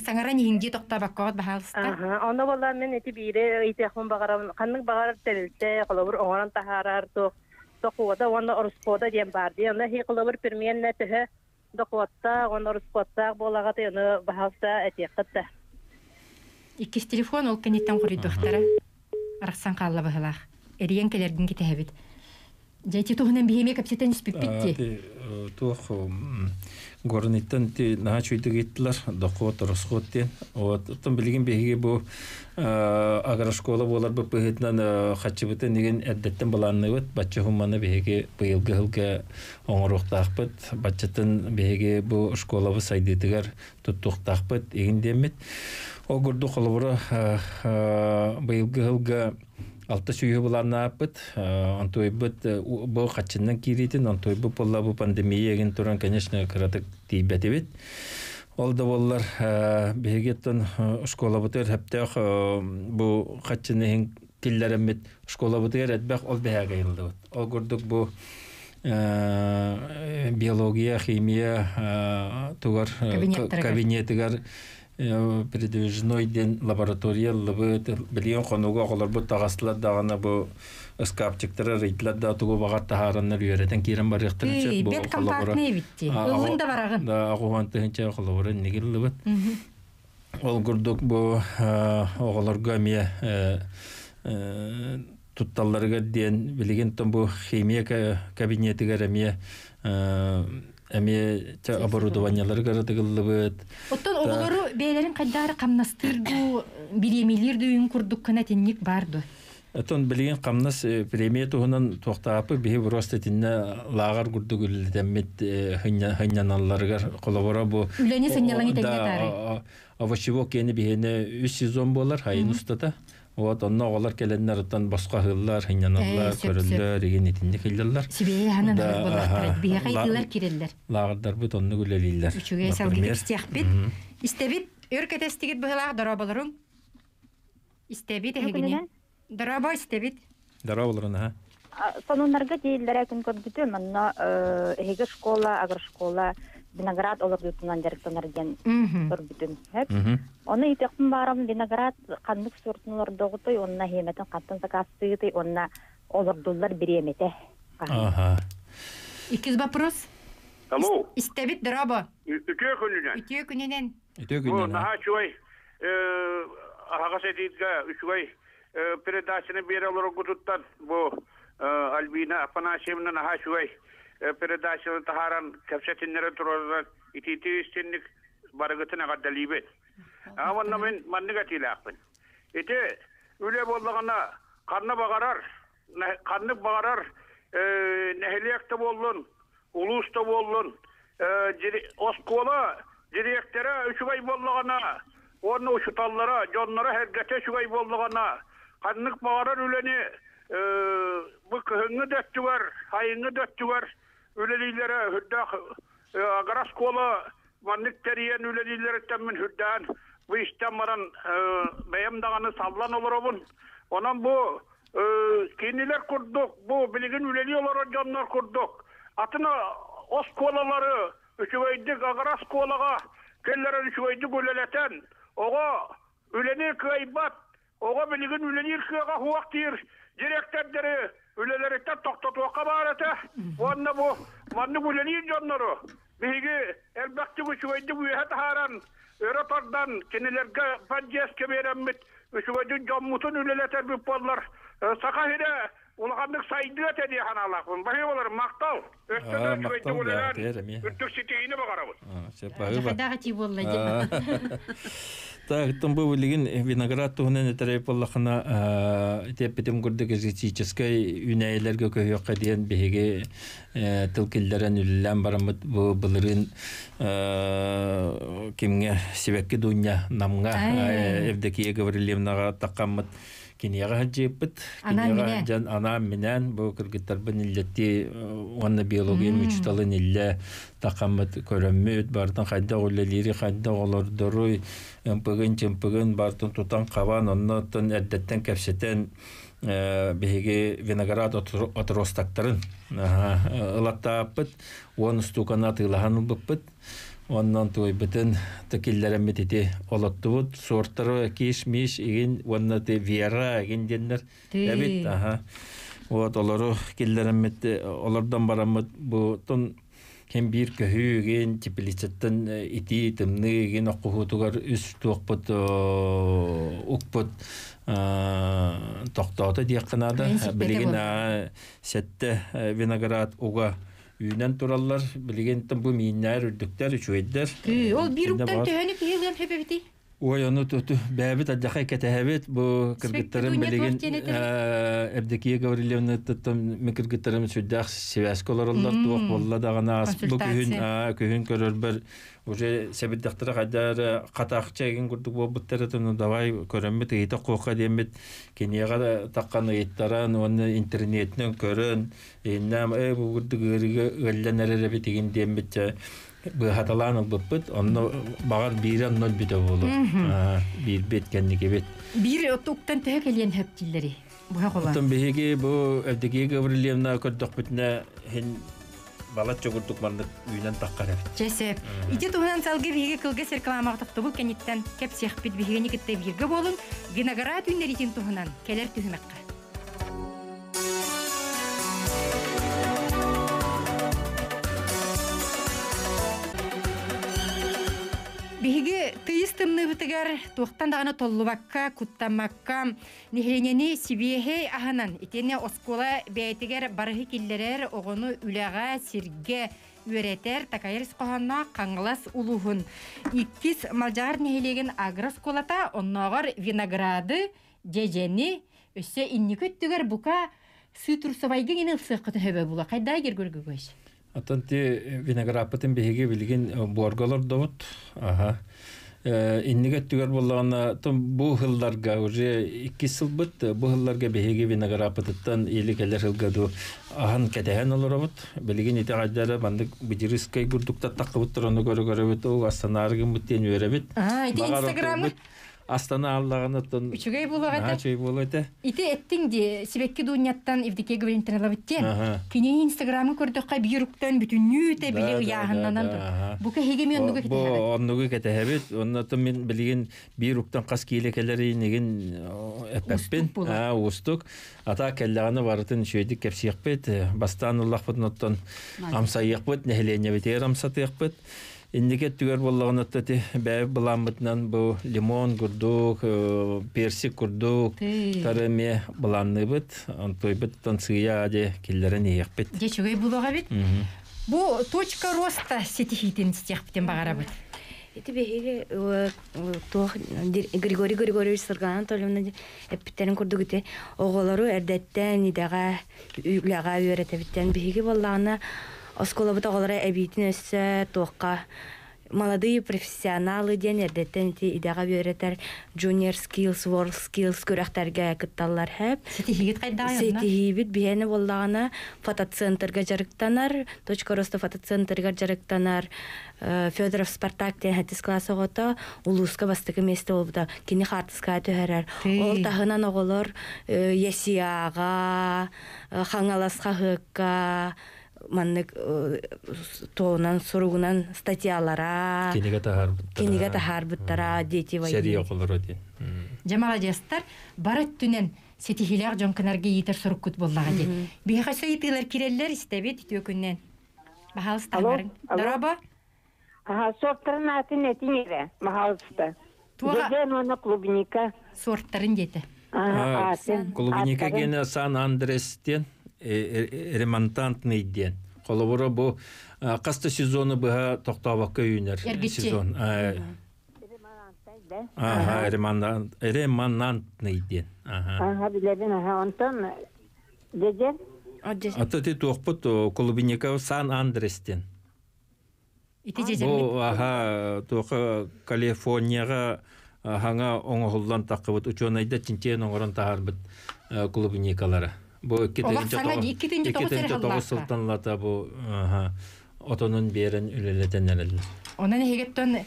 Саңара нейінге тоқтабақ қоғат бағалысты? Оны болар мен әті бейірі өйтеқін бағарам. Қанның бағарар тәрілсе, қылабыр оңаран тахарар тоқуғада, оны ұрыспода дем барды. Оны хей қылабыр пірменне түхі доқуатта, оны ұрыспоттақ болағаты, оны бағалыста әтеқітті. Иккес телефон ол кәнеттен құрыдықтары. Арақсан қалла бағылақ. Әріен кәлердің кеті әбіт. Жәйті тұғынан бейеме кәпсеттен іспіппетті? Туқ горниттан наға чөйді кеттілер, доқуат, ұрысқуат ден. Оттан білген бейге бұл ағара школа болар бұл бұғытынан қатшы бұты неген әддеттен баланны бұд. Батчы хуманы бейге бұйылғы-ғылға оңыруқтақ бұд. Батчытын бейге бұл школа бұл сайдетігер тұттуқтақ бұд. Еген демет. О гурду холовра быйылгы-ғылға алты сүйі бұларына апыт. Антойбыт бұл қатшыннан керейтін, антойбы болла бұл пандемия еген тұран, конечно, қыратық дейбәт ебет. Ол да болар бейгеттен школа бұтыр әптәқ бұл қатшынның келлер әмет школа бұтыр әтбәқ ол бәйәға елді бұд. Ол гурдық бұл биология, химия туғар кабинетігар передвижной ден лаборатория билген қонуға қолар бұл тағасылар дағана бұл скапчиктары рейтлер да тұғы бағар тахараннар үйеретін керен бар ектірінше бет компактный битти ұлғында барағын ағуған түхінше қолабыры негелі бұд ол күрдік бұл оғыларға мия тұтталарға ден білген тұн бұл химия кабинетігер әмия әме оборудованиялар қаратығылы бұд. Оттан оғылары бәйлерін қайдары қамнастырду, биремелерді үйін күрдік көнәтіннік барды? Оттан білген қамнас премия тұғынан тоқтапы бейі бұрастетінне лағар күрдік үлдәмет хыняналарығар қолабыра бұл. Үләне сыңнялан етәгетары? Авашивок ені бейіне 3 сезон болар, хайын ұстата. Вот онно олар келеннер оттан басқа хыллар, хыняналар, көріллер, еген етінде келдерлер. Сибeye ханан болар, бия қайтылар кереллер. Лағырдар бұд онны күлелейлер. Үшіге салгидік стияқ бит. Истебит, өркетестігіт бұғылақ дара болырың? Истебит әгіне? Дара ба истебит? Дара болырын, ха? Сонунларга дейілдері күн көргіті, мұнна әйгі школа, агр школа, виноград олар дютунан жарықтанар ден көрбүтүн. Оны итектин барам виноград кандык сортунлар догутой, онна хеметін қаттан сакастыгытой, онна олар доллар биремете. Иккис вопрос. Алло. Истебит драба. Үтө күнүнөн. Үтө күнүнөн. Бу наха чуй агасетитка үчүй передачаны бере алар гутуттан бу Альбина Афанасьевна наха чуй передачаны тахаран кепсетиннере турар итити истинник барыгытына гаддалибет. Аманна мен манныга тилакпын. Эте үле боллагана канны багарар нехелиякта болдун, улуста болдун, оскола директоры үчүгай боллагана, onu uşutallara, jonlara hergete şugay bolduğana, kanlık bağırar üleni, bu kıhını döttüver, hayını döttüver, ülelilere hüddak, agaras kola, manlık teriyen ülelilere temmin hüddan, bu işten varan beyemdağını sallan olur obun. Ondan bu kiniler kurduk, bu bilgin üleli olarak jonlar kurduk. Atına os kolaları, üçüveydik agaras kolaga, kellere üçüveydik üleleten, oğa üleni kıybat, oğa bilgin üleni kıyga huaktir, direktörleri ülelerekten toktotuğa bağırata, onunla bu manlık üleni jonları, bilgi elbette üçüveydik üyehet haran, Öğretardan kinilerge fanciyeske veremmit, üçüveydik jommutun üleleter bir podlar, sakahire, Ulğanlık saydığa tediye hanalakın. Bahi olur, maktal. Östeden şüveydi ulelan, üttük siteyini bakarabın. Dağı tibolla. Там был леген виноград тугунан этереп боллахына тепетем гурдык эзитической үнәйләргә көйөккә дигән беге тылкилләрен үллән барамыт бу булырын кимгә себәккә дөнья намга Евдокия Гаврилевнага такканмыт кинияга хаҗыппыт кинияга жан ана менән бу кыргыттар бинилләтти онны биология мичталын иллә такканмыт көрәммөт бартан хәддә улләләре хәддә олордорой Чемпыгын бартын тутан кабан оннотон әддәттен кәпсетен беге виноград отростактарын ылаттаппыт он стукана тылахан буппыт оннан той битен текилләрен метите олоттубут сорттары киш-миш иген оннаты вера иген деннер әбит вот олары килләрен мете олардан барамыт бу тон Hem bir köhügen tipilisetten iti temnegen okutugar üst toqput ukput toqtata diye kanada bilgin sette vinograt uga ünen turallar bilgin tam bu minler ürdükler üçüydüler. Ol bir uktan töhönük yılgam hebebiti. Oy onu tutu bäbit adjaka ketehebet bu kırgıtların bilgin Evdokия Gavrilevna tuttum mikirgıtlarım süddaq sevaskolarlar tuq bolla dağına bu köhün körür bir уже себеттактыра кадар катакча ген курдук болбуттаратын давай көрөмбүт эйте кока дембит кенияга таккан ыйттаран оны интернеттен көрөн эннам бу курдук өллөнөрө битеген дембит bu hatalanın bıppıt, onu bağır biren nol bite bolu. Bir betkenniki bet. Bir otuktan tehe gelen heptilleri. Bu hakola. Otum behege bu Evdokия Gavrilevna kördük bütüne hen balat çogurduk mandık üyünen takkar evet. Cesep. İti tuğunan salgı behege kılgı serkalamak taktı kenitten kep siyahbit behegeni kitte birge bolun. Vinograt ünleri için tuğunan keler tühümekka. Биһиги тыйыстымны бытыгар туохтан дагана толлубакка, куттамакка, нехленени сибиэхэй аханан, итене оскола бәйтигер барыхы киллерер оғыну үлэға сирге үеретер такайыр сқоһанна қаңылас улуғын. Иккис малжағар нехелеген агрос колата, оннағар винограды, жежени, өссе инни көттігер бука сытурсавайгы гені ұсыққыты хөбе була. Қайда егер көргі көш? Атанти виноградпатын беге билген борголор довут. Иннигет түгер боллагана бу хылларга уже 2 жыл бит бу хылларга беге виноградпаттан эликелер хылгаду ахан кетеген олоробут. Билген ите гаддары бандык бижирискай гурдукта такыбыт тураны көрөбүт. О астанаргы муттен өрөбүт. Инстаграм Астана аллаганаттан. Үчүгэй булага. Чөй болота. Ити эттиң де себекки дуньяттан Евдикия Гварентиналабыттен. Кини Инстаграмы көрдөккө бийруктан бүтүннүү били яахыннан. Бу кеге мен оннугу кетебит. Бу оннугу кетебит. Оннотон мен билген бийруктан кас киелекелери неген эппеппин. Устук. Ата келлаганы барытын шөйдик кепсиякпет. Бастан Аллахпытноттон амсайякпыт, нехелене битер амсатыякпыт. Индикет түгер боллаганатта бәй буламытнан бу лимон курдук, персик курдук, тарыме буланныбыт, антойбыт тансыя де киллерен иякпет. Дечүгей булага бит. Бу точка роста сетихитин стехптен багарабыт. Это беги то Григорий Григорьевич Сырган Анатольевна эптерин курдугите оголору эрдеттен идага үлага үйрөтөбүттен беги боллагана оскола бутагалара эбитин өссө тоққа молодые профессионалы ден эрдеттен идага үйрөтөр junior skills, world skills көрөктөргө кытталлар хеп. Сетихигит кайдагы. Сетихибит бихени боллагана фотоцентрга жарыктанар, точка роста фотоцентрга жарыктанар. Федоров Спартак ден хатис классы гото улуска бастыгы месте болбуда кини хартыска төһәрәр. Ол тахынан оголор ясиага, хаңаласка хыкка маннык тоонан соругунан статьялара киниге тахарбыттара дети вай. Серия колор ди. Жамала жастар барат түнен сетихилер жонканарга йитер суруккут боллага ди. Биха сөйтилер киреллер истебет төкүннен. Бахалстан. Дараба. Сорттарын атын этинере, махалста. Деден оны клубника. Сорттарын дети. Клубника гене Сан Андрестен, ремонтантный ден. Колобора бу каста сезоны быга токтабакка үйнер сезон. Ремонтантный ден. Билебин, онтон деден. Ата ти тохпут клубника Сан Андрестен. Бу тока Калифорнияга хаңа оңолдан такыбыт учонайда тинтен оңорон таарбыт клубникалары. Бу иккитинчи тогусултанлата бу отонун берен үлелетенелер. Онан хегеттон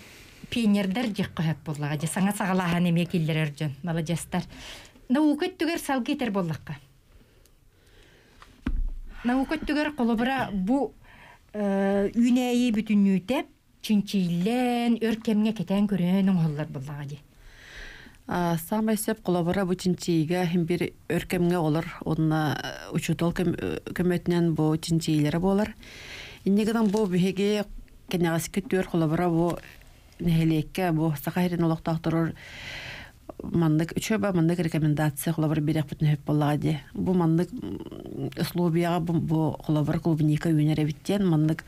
пионердер жакка хеп боллага же саңа сагалахан эме киллерер жон молодежьтар. Наукат түгер салгитер боллакка. Наукат түгер колобура бу үнәйі бүтіннүйті чинчилен өркемге кетен көрен оңғылар боллаға де. Самай сеп қолабыра бұ чинчиге бір өркемге олар, онына учутол көметінен бұ чинчилері болар. Иннегідан бұ бігеге кенегасы көттер қолабыра бұ нәхелекке бұ сақайрен олықтақтырыр мандык үчөбө мандык рекомендация холобор берек бүтүн хөп боллади. Бу мандык условияга бу холобор клубника үйнере биттен мандык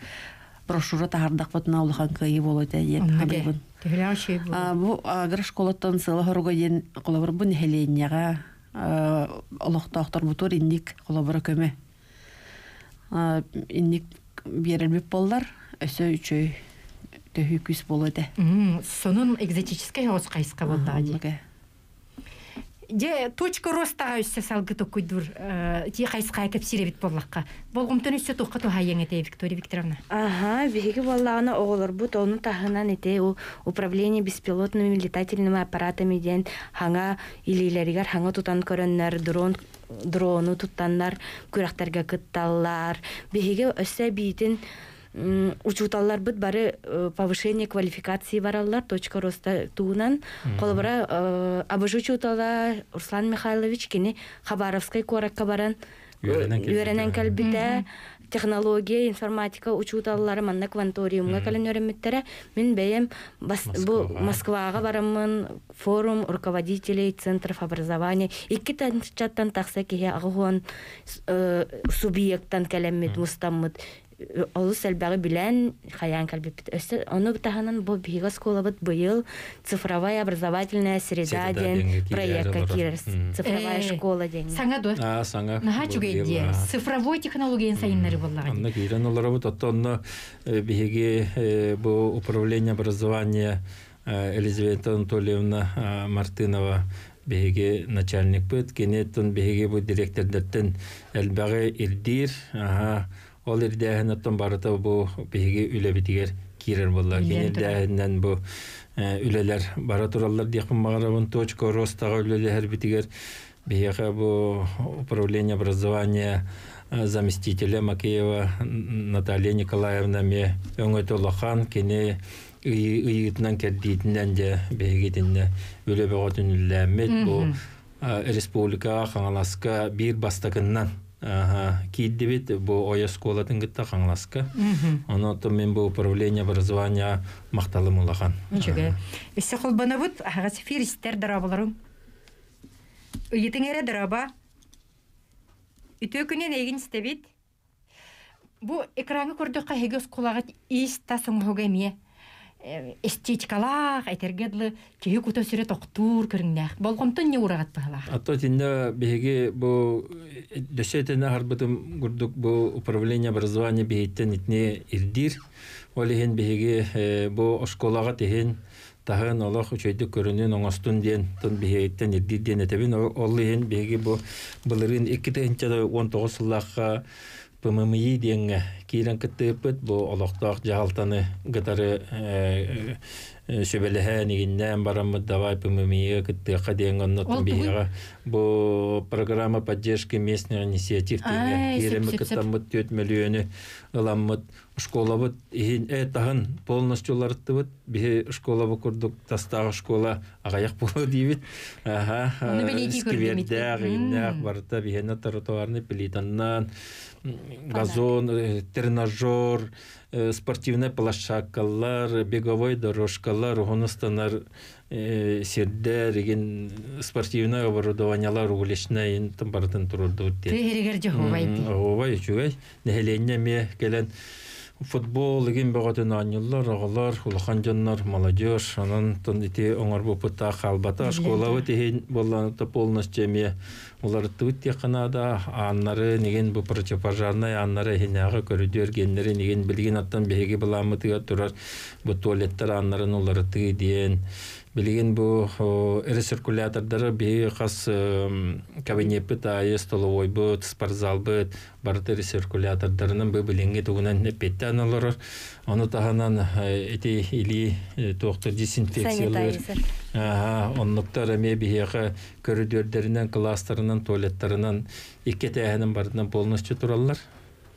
брошюра тахардак бутна улхан кайы болот эген. Бу агр школаттан сыла хорго ен холобор бу нехеленияга олоктоктор бутур индик холобор көмө. Индик берилбеп болдар өсө үчөй төһүкүс болот. Сонун экзотический хоз кайска болдади. Же точка роста өссө салгы токуйдур ти кайска кепсиребит боллакка. Болгомтон өссө токка то хайеңете Виктория Викторовна. Биги боллагына оголор бут onu тахынан эте управление беспилотными летательными аппаратами ден хаңа илилеригер хаңа тутан көрөннөр дрону туттаннар күрәктәргә кытталлар. Биги өссө битин учуталлар бит бары повышение квалификации бараллар точка роста туунан колбара абажучутала Руслан Михайлович кини Хабаровской коракка баран үйренен калбите технология информатика учуталлары манна кванториумга кален өреммиттере мен бәем бу Москвага барамын форум руководителей центров образования икки чаттан такса кие агын субъекттан калеммит мустаммыт Олус әлбәгы билән хаян калбит. Оны таханан бу бига сколабыт быйыл цифровая образовательная среда ден проектка кирс. Цифровая школа ден. Саңа до. Саңа. Наха жүгәйди. Цифровой технологиян сайыннары буллага. Анна кирен олары бу тоттонно биге бу управление образования Елизавета Анатольевна Мартынова биге начальник бит, кенеттен биге бу директорден әлбәгы Илдир, Ол ирдәһен оттан барыта бу биһиги үлебитигер кирер болла. Кенелдәһеннән бу үлеләр бара тураллар диякын магарабын точка ростага үлеләр битигер бияга бу управление образования заместителя Макеева Наталья Николаевна ме өңөтөлахан кене ыйытынан кердитинен же бегитинне үле бөгөтүн үлләмет бу республика хаңаласка бир бастакыннан киддибит бу оя школатын гытта хаңласка. Онотон мен бу управление образования макталым улахан. Ничеге. Иссе холбанабыт агасы фиристер дарабаларым. Ыйытыңере дараба. Үтөкүнен эгин стебит. Бу экраны көрдөккө хегес кулагы ис тасын хогемие. Эстетикалах айтергедлы кеги кута сүрө токтур көрүннөх. Болгомтон не урагат бала. Ато тинде беги бу дөсөтөне харбытым гурдук бу управление образования бейттен итне ирдир. Олеген беги бу школага теген тахын Аллах үчөйдү көрүнүн оңостун ден тон бейттен ирдир ден этебин. Олеген беги бу былырын 2-19 сыллакка ПММИ денге кирен кыттыпыт бу олоктоок жаалтаны гытары сөбелеһен игиннен бараммыт давай ПММИ кыттыакка деген оннотун бияга бу программа поддержки местных инициатив деген киреме кыттаммыт 4 миллионы ыламмыт школабыт тахын полностью бе школабы курдук тастагы школа агаяк болу дейбит сквердер игиннеак барыта бихена тротуарный плитаннан газон, тренажер, спортивная площадкалар, беговой дорожкалар, гоностанар сердер, спортивное оборудованиялар уличное, там бартын турурду. Ты херигер жоховайды. Овай, чугай. Нехеленне ме келен футбол, еген бөгатын аньыллар, ағалар, улахан жаннар, молодежь, анан тонити оңар бопыта қалбата, школавы теген боланыта полностью ме улар түйт яканада, аннары неген бу противопожарная, аннары хеняға көрүдер геннери неген билген аттан беге біламытыға турар, бу туалеттер аннарын улары тыгы дейін. Билген бу рециркулятордары бе қас кабинет тайы, столовой быт, спортзал быт, барыты рециркулятордарынан бу биленге тугунан непетті аналары. Оны тағанан эти или тоқтыр дезинфекциялар. Оннуктар әме бейеға көрүдердерінен, кластерынан, туалеттерінен, икке тәйәнін бардынан полностью туралар.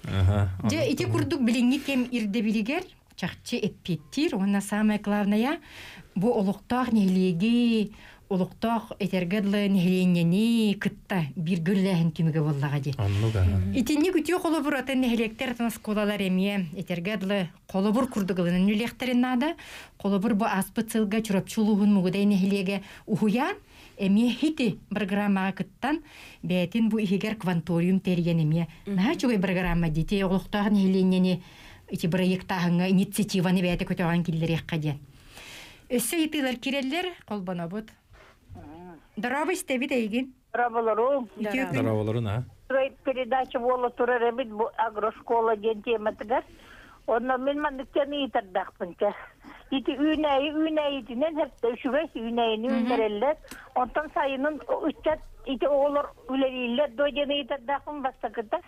Же, ити курдук биленге кем ирде билигер, чакчы этпеттир, онна самая главная, бу олуктак нехлеги, олуктак этергедлы нехленнени кытта бир гүлләһин түмеге боллага ди. Аннуга. Итинни күтү колобур атын нехлектер тан сколалар эмие этергедлы колобур курдугылын нүлектерин нада, колобур бу аспыцылга чурапчулугун мугудай нехлеге ухуян эмие хити программага кыттан бетин бу игер кванториум терген эмие. На чугай программа дите олуктак нехленнени эти проекттагы инициативаны бете көтөгөн киллер яккаден. Өссө итилер киреллер колбанабыт. Дарабы стебит эйгин. Дарабалару. Дарабалару, передача боло турар эбит агрошкола ден тематыгар. Онна мен мандыктан итардакпынча. Ити үйнәй итинен хепте үшүбес үйнәйни үйнәреллер. Онтан сайынын үччат ити оолор үлелилер дойден итардакпын бастакыта.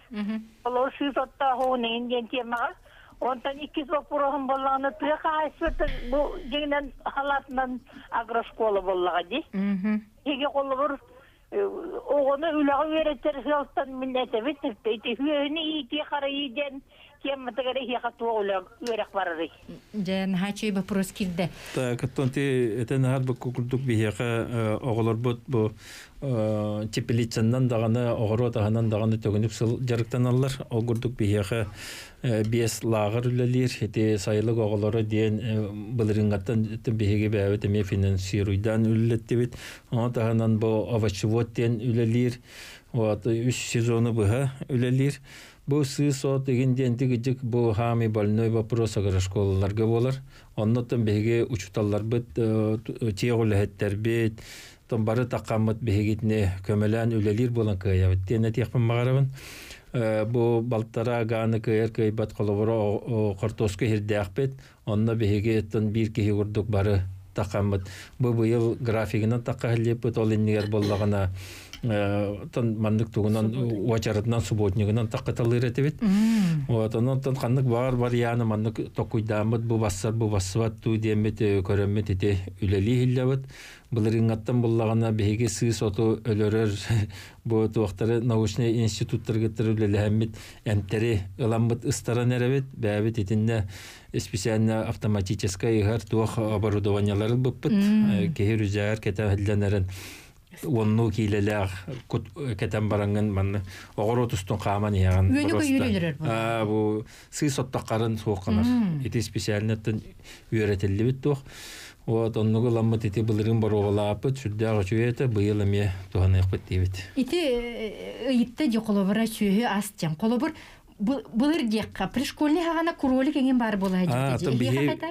Олор шүзотта хоунейин ден темага. Онтан 2 вопросым болланы тыга кайсыты бу жеңнен халатынан агрошкола боллага ди. Эге колубур огону үлөгө беретер хылтан миннете битти хүйөни ити карайден тематыгары хакатуулу өрөк барыры. Жен хачы вопрос килде. Так, тонти этен харбы кукулдук бияка оголор бу тепелицандан даганы огоро тагынан даганы төгүнүп сыл жарыктаналар. Огурдук бияка бес лагыр үлелер, эти сайлык оголору ден былырынгаттан беге бәбет эме финансируйдан үлелеттебит. Аны тагынан бу овощевод ден үлелер, вот 3 сезоны быга үлелер. Бу сысо дегенден тигижик бу хами больной вопрос агрошколаларга болар. Оннотон беге учуталлар бит тиягулеттер бит. Тон бары такаммыт бегитне көмөлөн үлелер болан кыябыт. Тенет якпын магарабын. Бу балтара ганы кыйыр бат колоборо картоска хирдякпет. Онна беге тон бир кихи курдук бары такаммыт. Бу быйыл графигинен такалепет ол иннигер боллагана тон мандык тугунан уачарытынан субботнигынан таққаталыр этебит. Вот онтон каннык бар яны мандык токуйдамыт бу бассыбат ту демет көрөммет ите үлели хиллабыт. Булырыңаттан буллагана беге сыз оту өлөрөр бу туактары научный институттар геттер үлеләммит эмтери ыламбыт ыстаран эребит бәбит итинне специально автоматическое игар туах оборудованиялары быппыт кехер үзәр кетәһилләнәрен онну килеләр кетән баранган манны огоро тустун каман яган просто бу сыз оттаккарын суукканар ити специальнеттен үйрәтелли бит туах вот оннугу ламмат ити булырын барогалапыт сүрдәгы чуета быйыл эме туганайык бит ити ыйытта жоколобура чүйө астян колобур Булыр декка пришкольный хагана кролик эген бар болай жете.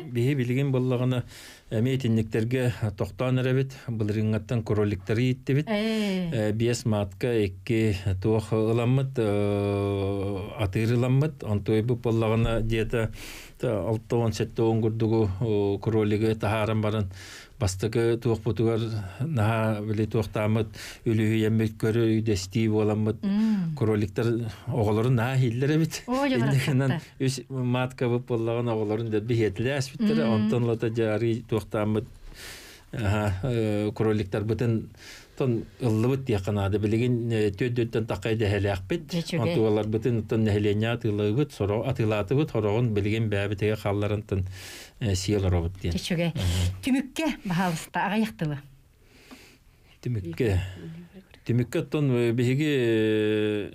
Бие билген боллагана эметинниктерге токтан эребит, булырыңаттан кроликтер иттебит. Биес матка экки тох ыламмыт, атырыламмыт, онтой бу боллагана диета 6-7 оңгурдугу кролиге тахаран барын бастыгы туох бутугар наха биле туохтамыт үлү ембет көрө үйдести боламыт кроликтер оголорун наха хиллер бит индегенен үс матка бу боллаган оголорун деп бихетле аспиттер онтон лата жари туохтамыт кроликтер бутын тон ыллыбыт яканады билеген төддөн такайда хелякпит онтугалар бутын тон нехленят ылыбыт соро атылатыбыт хорогон билген бәбитеге халларын тон сиел робот дия. Чечуге. Түмүккө баалыста агаяктылы. Түмүккө тон биги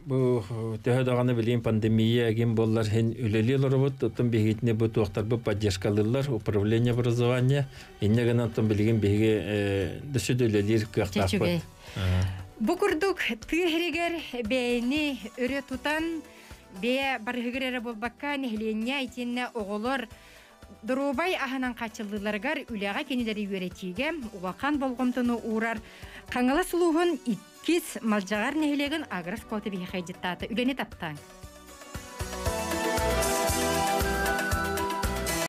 бу төһөдөганы билген пандемия ген боллар хен үлелел робот тон бигитне бу токтар бу поддержкалылар управление образования иннегенен тон билген биги дөсөдөлелер кыактаппыт. Бу курдук тыгерегер бейни өрө тутан бе барыгырere болбакка нехленне айтенне оголор Дурубай аханан качылдыларгар үлега кенелери үйретиге угакан болгомтону урар каңала сулугун иккис малжагар нехлеген агрос коты бихайжыттаты үлене таптан.